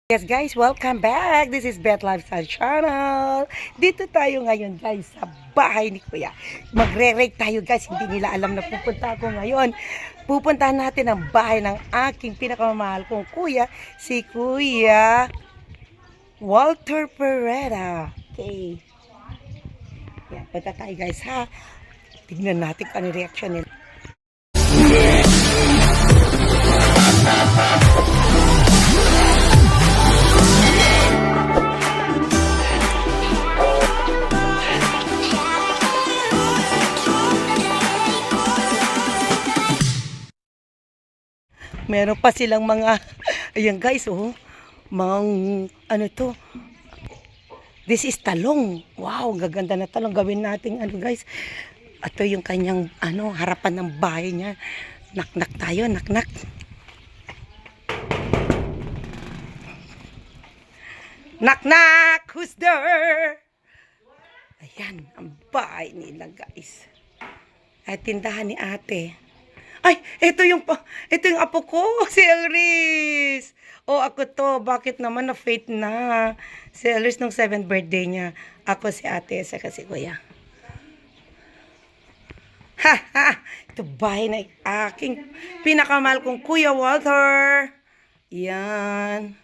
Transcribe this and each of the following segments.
Yes guys, welcome back. This is Beth Lifestyle Channel. Dito tayo ngayon guys sa bahay ni Kuya. Magre-rake tayo guys. Hindi nila alam na pupunta ako ngayon. Pupuntahan natin ang bahay ng aking pinakamamahal kong kuya, si Kuya Walter Pereda. Okay. Yan, punta tayo guys ha. Tignan natin kung ano reaction nila. Meron pa silang mga, ayan guys, oh, mga, ano to, this is talong. Wow, gaganda na talong. Gawin natin, ano guys, ito yung kanyang, harapan ng bahay niya. Knock-knock tayo, knock-knock. Knock-knock, who's there? Ayan, ang bahay nila guys. Ay, tindahan ni ate. Ay, ito yung apo ko, si Elris. Oh, ako to. Bakit naman na-fate na? Si Elris nung 7th birthday niya. Ako si ate, saka si kuya. Ha, ha. Ito bahay na aking pinakamahal kong Kuya Walter. Yan.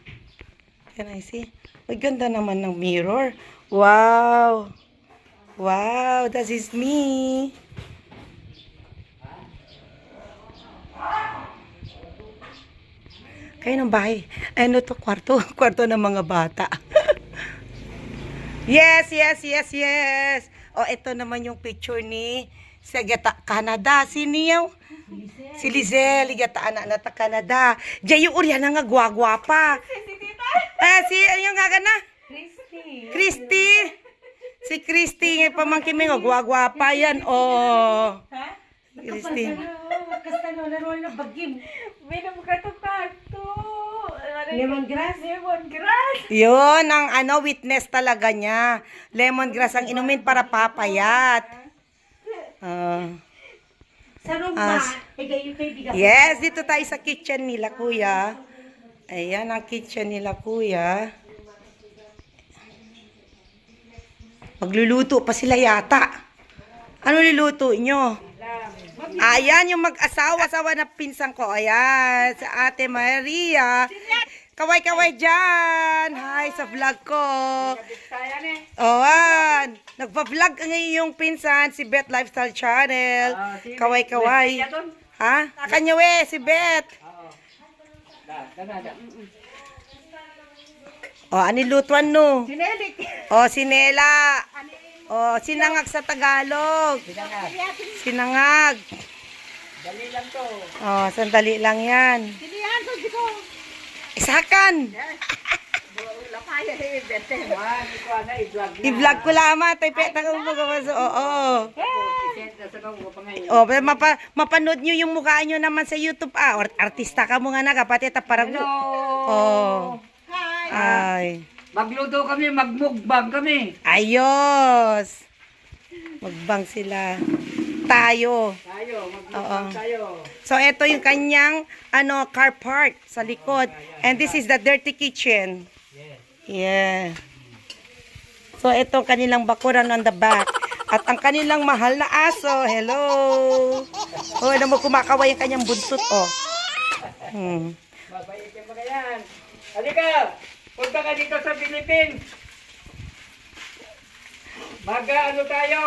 Can I see? May ganda naman ng mirror. Wow. Wow, that is me. Kayo ng bahay. Ano to? Kwarto. Kwarto ng mga bata. Yes, yes, yes, yes. O, ito naman yung picture ni Sagata, Canada. Siniyaw? Si Lizelle. Ligata, anak na ta Canada. Diyan yung uryan nga gwagwapa. Yung nga gana? Christy. Si Christy. Yung pamangkin mo yung gwagwapa yan. Oh. Christy. Kastano, naroon na bagim. May namukatukato. Lemongrass? Lemongrass. Yun, ang witness talaga niya. Lemongrass ang inumin para papayat. Sa rumba, yung kaibigan. Yes, dito tayo sa kitchen nila, kuya. Ayan, ang kitchen nila, kuya. Magluluto pa sila yata. Ano luluto nyo? Ayan, yung mag-asawa-asawa na pinsan ko. Ayan, sa Ate Maria. Kaway-kaway dyan. Hi, sa vlog ko. Ayan. Nagpa-vlog ngayon yung pinsan, si Beth Lifestyle Channel. Kaway-kaway. Ha? Kanya we, si Beth. O, anilutuan no? Sinelik. O, sinela. O, sinangag sa Tagalog. Sinangag. Dali lang to. O, sandali lang yan. Sinihan ko, dito. Isakan. Lapaya, bete. I-vlog ko lamang. Tayo petang umagawaso. Oo. O, pero mapanood nyo yung mukha nyo naman sa YouTube. Artista ka mo nga na, kapatid. Parang, Hello. Hi. Ay. Magluto kami, magmukbang kami. Ayos. Magbang sila. Tayo. Magmukbang tayo. So, ito yung kanyang, car park sa likod. And this is the dirty kitchen. Yeah. So, ito kanilang bakuran on the back. At ang kanilang mahal na aso. Hello. Oh, ano mo kumakaway yung kanyang buntot, oh. Mabait yung mga yan. Halika! Punta ka dito sa Philippines. Tayo?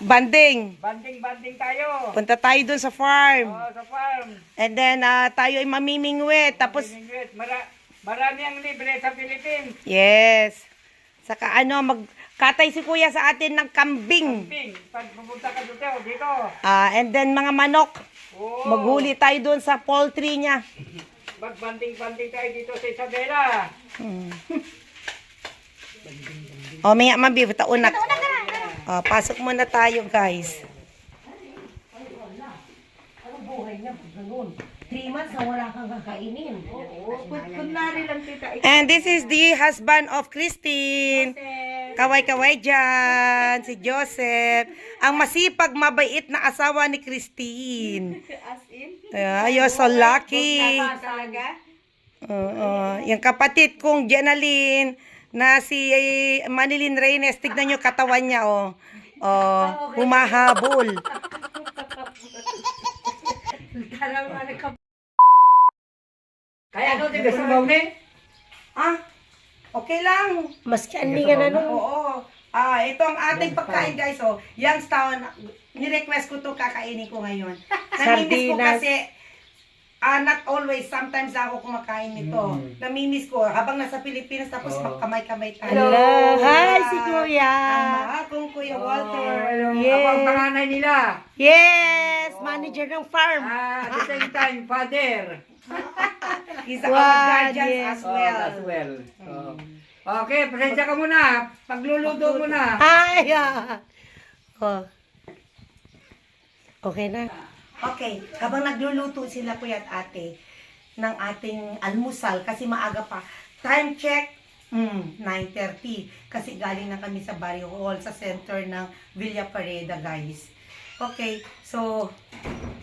Banding. Banding tayo. Punta tayo dun sa farm. Sa farm. And then, tayo ay mamimingwit. Tapos, Marami ang libre sa Philippines. yes. Saka magkatay si kuya sa atin ng kambing. Pag pupunta ka dito. And then, mga manok. Oo. Maghuli tayo dun sa poultry niya. Magbanding tayo dito sa Isabela. O, may mabi, taunak. O, pasok muna tayo, guys. Anong buhay niya? Ganun. 3 months na wala kang kakainin. Oo. Kunwari lang tita. And this is the husband of Christine. Kaway-kaway dyan, si Joseph. Ang masipag, mabait na asawa ni Christine. As in? You're so lucky. Talaga? Yung kapatid kong Jenaline na si Manilyn Reynes, tignan nyo katawan niya, oh. Oh, humahabol. Kaya ano, tiga sa bauli? Ah, okay lang. Maski hindi ka na nung. Oo. Ito ang ating pagkain, guys. Oh, Youngstown, ni-request ko to kakainin ko ngayon. Namimiss ko Sardinas. kasi, not always, sometimes ako kumakain nito. Namimiss ko, habang nasa Pilipinas, tapos magkamay-kamay tayo. Hello. Hi, si Kuya. Akong Kuya Walter. Yes. Ako ang panganay nila. Yes, manager ng farm. At the same time, father. He's Wow, our guardian yes. as well. As well. Okay, pasensya ka muna. Pagluluto muna. Ay, Oh. Okay na. Okay, habang nagluluto sila kuya at ate ng ating almusal kasi maaga pa. Time check, 9:30. Kasi galing na kami sa Barrio Hall sa center ng Villa Pareda, guys. Okay, so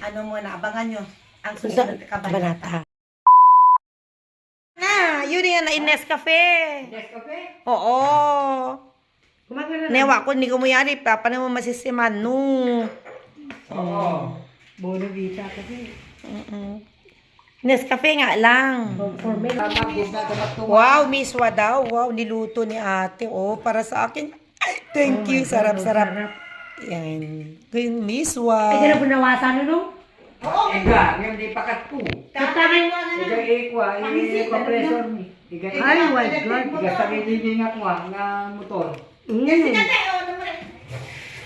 ano muna, abangan nyo ang susunod na kabanata. Yun yan na Nescafe. Nescafe? Oo. Kumagana na. Newa ko, hindi ko mayari pa. Paano mo masisiman? No. Oo. Bono vita kasi. Nescafe nga lang. For me. Wow, miswa daw. Wow, niluto ni ate. Oh, para sa akin. Ay, thank you. Sarap-sarap. Yan. Yung miswa. Ay, ganun bunawasan no? Iga, ngayon di pakat ko. Tatangay mo Iga ikwa, ikwa pressure ni. Iga Ay, my God. Iga sa kinilinga ko nga motor.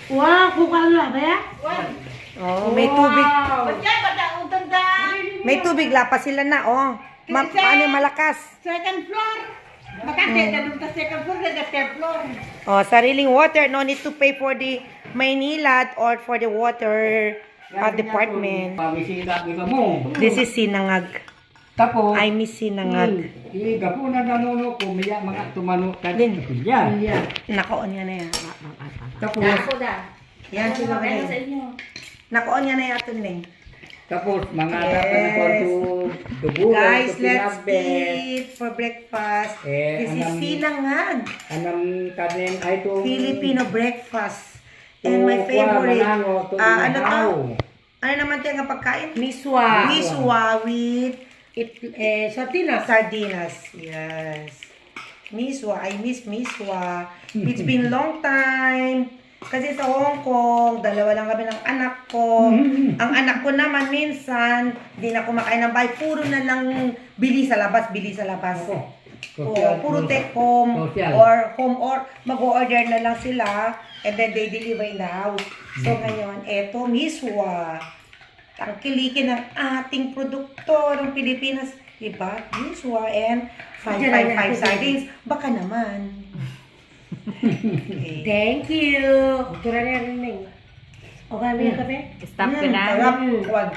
Wow, kukalo ba ya? Oh, may tubig. Wow! May tubig lapas sila na, oh. Paano malakas? Second floor. Makati, ganun sa second floor, sa third floor. Oh, sariling water. No need to pay for the Maynilad or for the water department. Pamisita kita mo. This is sinangag. Tapos, I miss sinangag. iga po na nanono ko, miya mga tumano ka Din. din. Yan. Nakaon niya na yan. Tapos, Yan sila ba Nakaon niya na yan ito, Ning. tapos mga Yes. dapat na to dugo. Guys, let's eat for breakfast. Eh, This is anong- sinangag. Anong kanin ay to? Filipino breakfast. And my favorite, ano to? Ano naman tayo nga pagkain? Miswa. Miswa with Sardinas. sardinas. Yes. Miswa. I miss miswa. It's been long time. Kasi sa Hong Kong, dalawa lang kami ng anak ko. Ang anak ko naman minsan, di na kumakain ng bahay. Puro na lang bili sa labas, bili sa labas. Puro take home Social. or mag-order na lang sila and then they deliver in the house. So ngayon, eto miswa. Tangkilikin ng ating produkto ng Pilipinas. Diba? Miswa and 555 sardines. Baka naman. Okay. Thank you. Tura niya rin na yun. Okay na yung kape? Stop ka na. Sarap. Wag.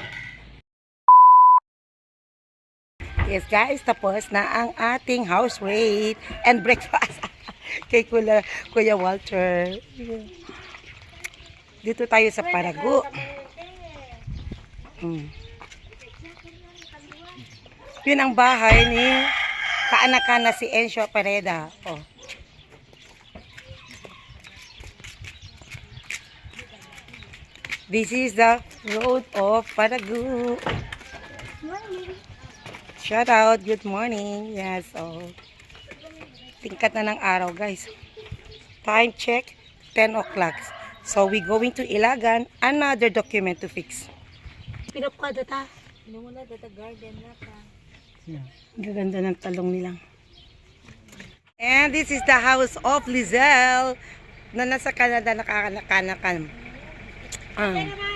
Yes guys, tapos na ang ating house rate and breakfast kay Kuya Walter. Dito tayo sa Paragu. Yun ang bahay ni kaanakan na si Encio Pareda. Oh. This is the road of Paragu. Shout out, good morning. Yes, oh. Tingkat na ng araw, guys. Time check, 10 o'clock. So, we going to Ilagan, another document to fix. Pinapukada ta. Gaganda ng talong nilang. And this is the house of Lizelle na nasa Canada nakakanakan.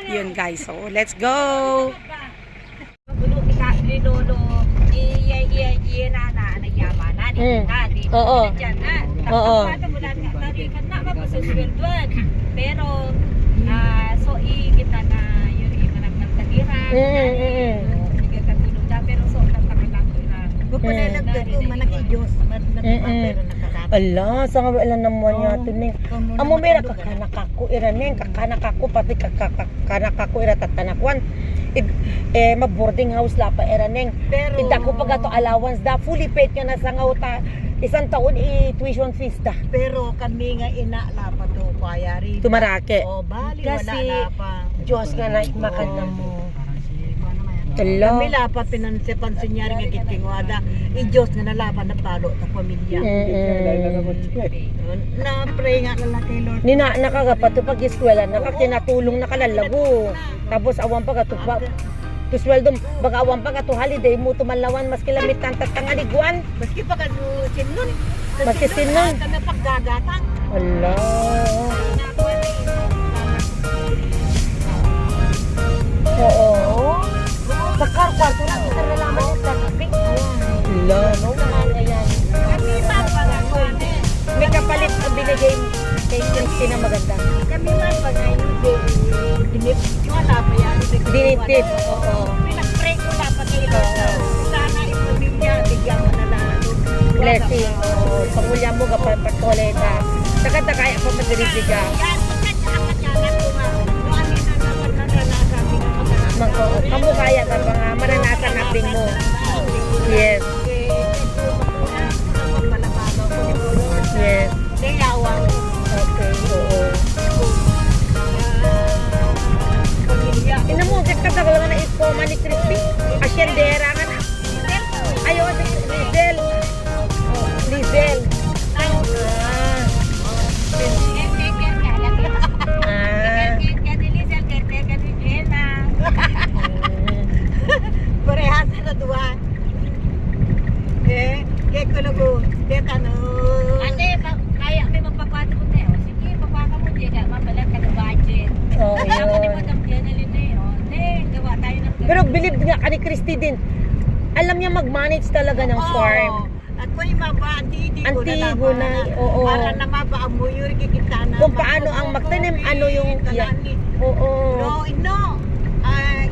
Yun guys. So, let's go! Oo. Oo. Pero, so kita na yun imanang nagtagiran. Sige katulog na, pero so tatakalang ko na. Pupunalagdag ko, manaki Diyos. Ala, sa nga wala naman niya ito ning. Amo mera kakanakako iranin, kakanakako pati kakanakako ira tatanakwan. ma-boarding house la pa eraneng. Pero- Ida ko pag ato allowance da, fully paid ka na sa ngauta, isang taon tuition fees da. Pero kami nga ina la pa to payari. Tumarake. O bali Kasi, wala la pa. Diyos nga na makan na mo. Kami Hello. la pa pinansipan sinyari nga kitingwada. I-Diyos nga nalaban na palo ta pamilya. Na pray nga lalaki Lord. Nina nakagapato pag eskwela, nakakinatulong na kalalago. Tapos awan pa katupa. Tu sweldo baga awan pa katu holiday mo tumanlawan mas kilamitan tatangaliguan. Maski pa ka sinun. Maski sinun. Kami paggagatang. Hala. Oo. Sa kwarto lang kita nalaman yung traffic. Hala. No naman ayan. Kami man pag May kapalit na binigay kay Christy na maganda. kami man pag dinip wala pa yan. Dinitip. Oo. Pinag-pray ko dapat ilo. Sana yung pamilya bigyan mo na lang. Blessing. Oo. Pangulya mo kapag patolay na. Takata kaya pa madiridiga. Yan, pagkakaamat yan ako nga. Kung ano na naman naranasan mo na Oo. Kamu kaya ka pa nga maranasan natin mo. Yes. Yes. Okay. Oo. Ina mo, kasi ka lang na ipoma ni Crispy. Asyendera ka na. Ayaw, Lizel. Oh, Lizel. Parehas na dua. Kaya ko lago. Teta no. Kaya may magpapato ko tayo. Sige, papaka mo din. Mabalag ka ng budget. Oh, Sabi ni yun. Madam Jenny Lino, gawa tayo ng Pero believe nga ka ni Christy din. Alam niya mag-manage talaga ng farm. At kung yung maba, antigo Antigo na, oo. Para na mapaamuyo, kikita na. Kung paano ang magtanim, ano yung... Oo. No, ino.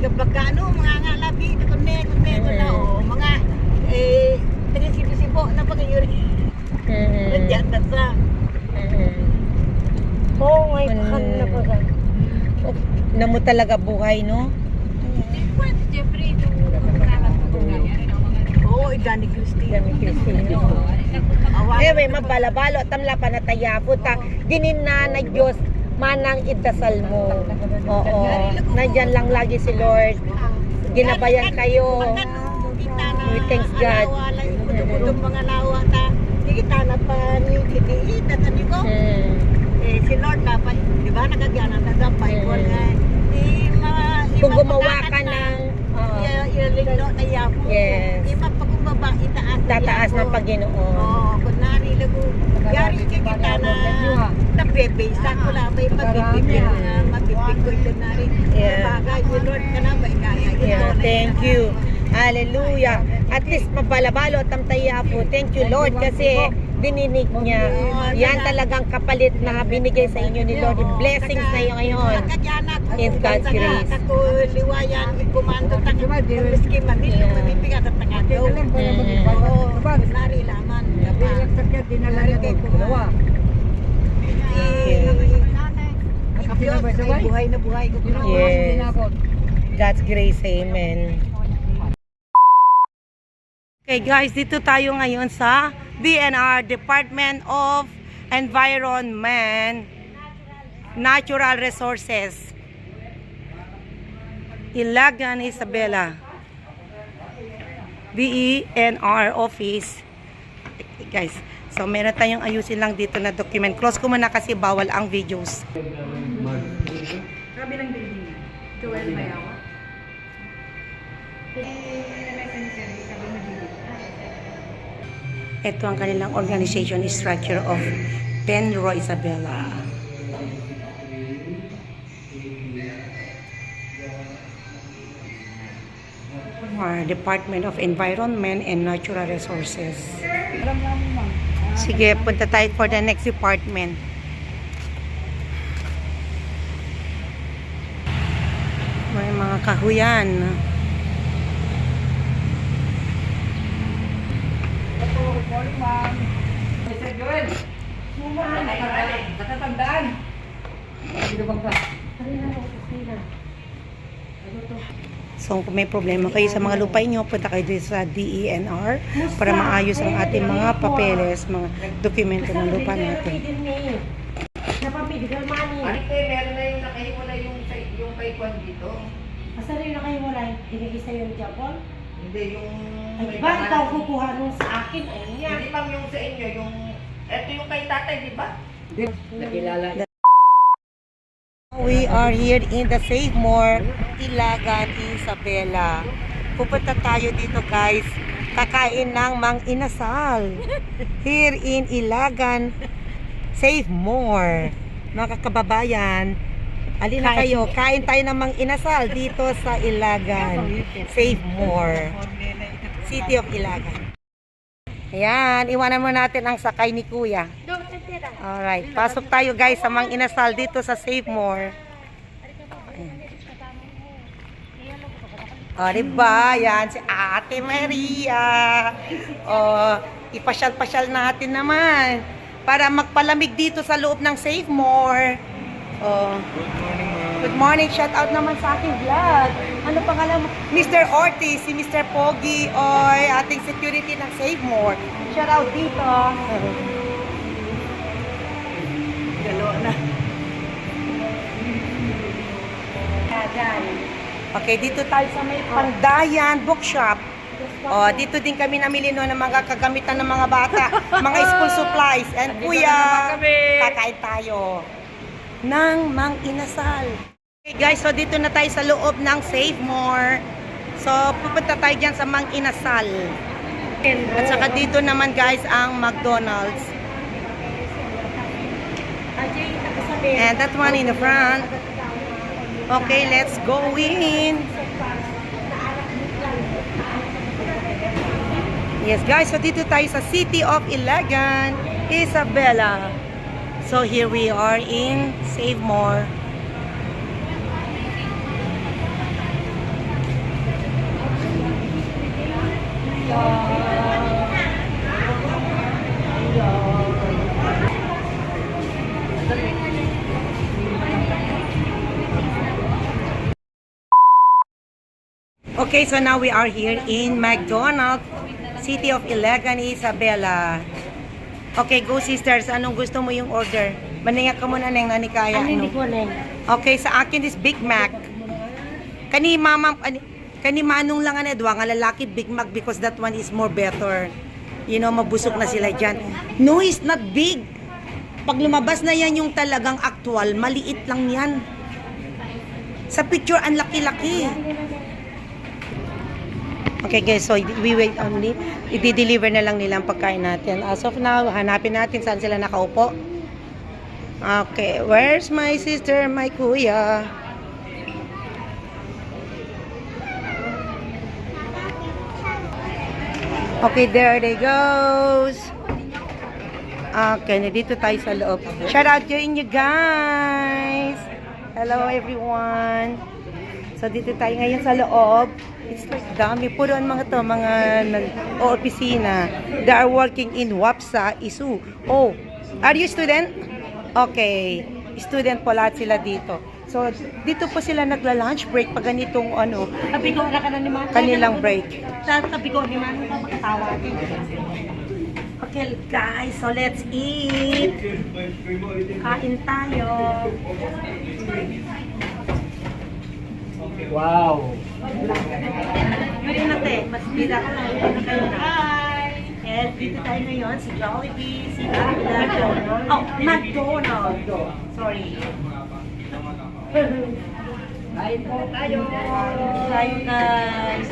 Gabagano, mga nga labi, kunne ko na, mga, taga-sibo-sibo na pag-yuri. Nandiyan na sa. Oh my God, napaga. Namo talaga buhay, no? Jeffrey, ito Oo, Dani Christine. Dami Christine. Anyway, mabalabalo, tamla pa na tayapo ta. Ginina na Diyos, manang idasal mo. Oo. Nandyan lang lagi si Lord. Ginabayan kayo. We thanks God. Itong mga lawa ta, kita na pa ni Kitiit, at ano ko? Si Lord dapat, di ba, nakagyanan na sa Bible nga. Kung gumawa ka ng Iligno na yapo. Yes. Ipapakumbaba, itaas na tataas yapo. ng Panginoon. Oo, kunwari lagu. Yari ka kita na nabebe. Sa ko lang may mabibigay na mabibigay ko ito na rin. Yeah. Bagay, yung Lord ka na ba? Kaya ito Yeah, na thank you. Hallelujah. At least mabalabalo tamtaya po. Thank you Lord kasi dininig niya. Yan talagang kapalit na binigay sa inyo ni Lord. Blessings na yun ngayon. In God's grace. Ako liwayan, ikumando ta ka miski manilo, mabibigat at tagagaw. Oo, kunwari laman. Dinala kay kumawa. Buhay na buhay ko. Yes. God's grace. Amen. Okay guys, dito tayo ngayon sa DNR, Department of Environment, Natural Resources. Ilagan, Isabela. DENR office. Okay, guys, so meron tayong ayusin lang dito na document. Close ko muna kasi bawal ang videos. Sabi ng building niya. Joel Mayawa. Ito ang kanilang organization structure of Penro Isabela. Department of Environment and Natural Resources. Sige, punta tayo for the next department. May mga kahuyan. Morning, ma'am. Mr. Joel. Natatandaan. Sino bang ka? Ano to? So kung may problema kayo sa mga lupa inyo, punta kayo dito sa DENR para maayos ang ating mga papeles, mga dokumento ng lupa natin. Napapigil money. Meron na yung nakahiwala yung kay Juan dito. Asa rin na kayo wala? Tinigil sa'yo ni Japon? Hindi, yung... Ay, ba ikaw kukuha nung sa akin? Ay, niya. Hindi ma'am yung sa inyo, eto yung kay tatay, di ba? Nakilala. We are here in the Save More, Ilagan, Isabela. Pupunta tayo dito guys, kakain ng Mang Inasal. Here in Ilagan, Save More. Mga kababayan, alina kayo, kain tayo ng Mang Inasal dito sa Ilagan, Save More, City of Ilagan. Ayan, iwanan mo natin ang sakay ni Kuya. Alright, pasok tayo guys sa Mang Inasal dito sa Save More. O, diba? Yan, si Ate Maria. O, ipasyal-pasyal natin naman para magpalamig dito sa loob ng Save More. O, good morning. Shout out naman sa aking vlog. Ano pangalan mo? Mr. Ortiz, si Mr. Pogi, o ating security ng Save More. Shout out dito. Galo na. Okay, dito tayo sa may Pandayan Bookshop. Oh, dito din kami namili no ng mga kagamitan ng mga bata, mga school supplies. And kuya, kakain tayo ng Mang Inasal. Okay guys, so dito na tayo sa loob ng Save More. So pupunta tayo dyan sa Mang Inasal. At saka dito naman guys ang McDonald's. And that one in the front. Okay, let's go in. Yes guys, so dito tayo sa City of Ilagan, Isabela. So here we are in Save More. Okay, so now we are here in McDonald's, City of Ilagan, Isabela. Okay, go sisters. Anong gusto mo yung order? Maninga ka muna neng nanikaya. Ano hindi ko lang? Okay, sa akin is Big Mac. Kani mama, kani manong lang ang edwa nga lalaki Big Mac because that one is more better. You know, mabusog na sila dyan. No, it's not big. Pag lumabas na yan yung talagang actual, maliit lang yan. Sa picture, ang laki-laki. Okay guys, so we wait only. I-deliver na lang nila ang pagkain natin. As of now, hanapin natin saan sila nakaupo. Okay, where's my sister, my kuya? Okay, there they goes. Okay, nandito tayo sa loob. Shout out to you guys. Hello everyone. So dito tayo ngayon sa loob. It's like dami. Puro ang mga to, mga opisina. They are working in WAPSA, ISU. Oh, are you student? Okay. Student po lahat sila dito. So, dito po sila nagla-lunch break pag ganitong ano, Sabi ko, na ka na ni Mano. kanilang break. Sabi ko, ni Mano ka makatawa. Okay guys, so let's eat. Kain tayo. Wow! Ngayon natin, mas bida ka na kayo na. Yes, dito tayo ngayon, si Jollibee, si McDonald's. Oh, McDonald's. Sorry. Kain po tayo! Tayo guys.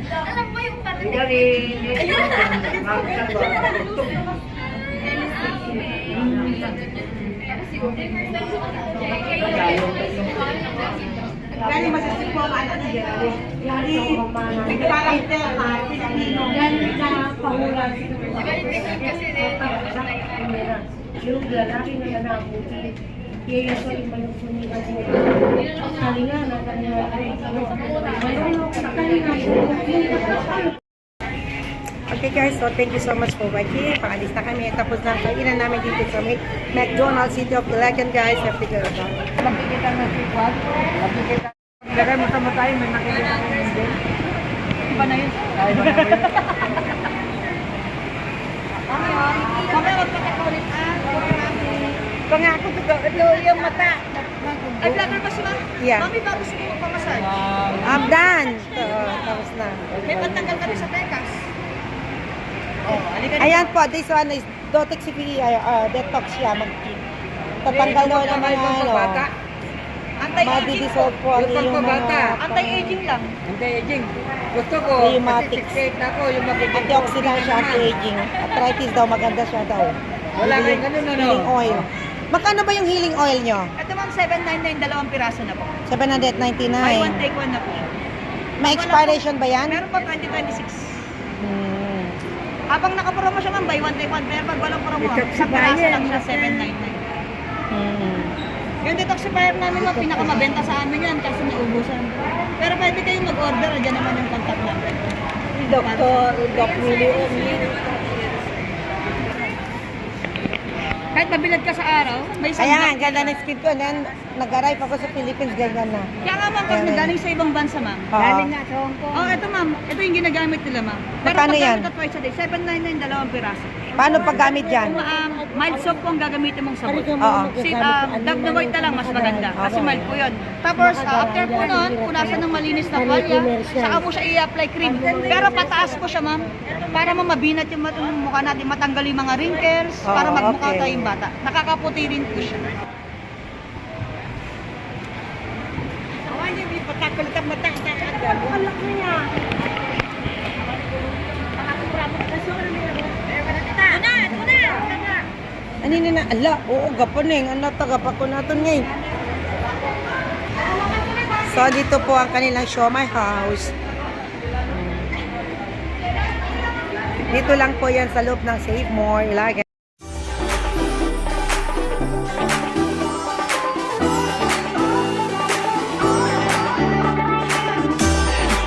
Alam mo yung parang Galing masasip po ang anak niya. Hindi parang tema, Pilipino. Yan na pahulan. kasi Yung lalaki na nanabuti. Kaya sa iba yung sunigan niya. Kalinga na kanila. Malulok sa kalinga. Okay guys, so thank you so much for watching. Paalis na kami. Tapos na ang kainan namin dito sa McDonald's City of Ilagan guys. Happy to go. Makikita na si Juan. Makikita. Lagay mo sa mata yun, may nakikita ko yung din. Iba na yun. Ay, ba na ba yun? Mamaya magpapakaulit Pangako to ito yung mata. Ay, vlogger ba siya? Yeah. Mami, bago siguro pamasal. I'm done. So, tapos na. May pantanggal kami sa Tekas. Oh, halika na. Ayan po, this one is detox siya. Tatanggal daw ng mga Bata. Anti-aging po. madidissolve po ang Yung iyong pagpabata. mga Anti-aging lang. Anti-aging. Gusto ko, Rheumatics. kasi 68 ako, yung magiging antioxidant siya, anti-aging. Arthritis daw, maganda siya daw. Wala kayong ganun, ano? Healing oil. Magkano ba yung healing oil nyo? Ito ma'am, 799, dalawang piraso na po. 799. Buy one, take one na po. May expiration ba yan? Meron pa 2026. Hmm. Habang nakapromo siya ma'am, buy one, take one. Pero pag walang promo, sa piraso lang siya, 799. Hmm. Yung detoxifier namin ma'am, pinakamabenta sa amin yan kasi naubusan. Pero pwede kayong mag-order, dyan naman yung contact number. Doc Willie. Kahit mabilad ka sa araw, may isang Kaya nga, ang ganda ng skin ko. Then, nag-arrive ako sa Philippines, ganyan na. Kaya nga ma'am, pag Ayan. nagaling sa ibang bansa ma'am. Oo. Sa Hong Kong. Oh, ito ma'am, ito yung ginagamit nila ma'am. Pero Magkano pag yan? gamit ka twice a day, 799, dalawang piraso. Paano paggamit dyan? Mild soap po ang gagamitin mong sabon. Oo. Dove na white na lang, mas maganda. Kasi mild po yun. Tapos, after po nun, punasan ng malinis na palya, saka po siya i-apply cream. Pero pataas po siya, ma'am. Para mabinat yung mukha natin, matanggal yung mga wrinkles, para Oo, magmukha okay. tayong bata. Nakakaputi rin po siya. Awan niya, may patakulit ang mata. Alak na yan. Ano na? Ala, oo, gapaning. Ano, tagapa ko natin ngayon. So, dito po ang kanilang Siomai House. Dito lang po yan sa loob ng Save More, Ilagan.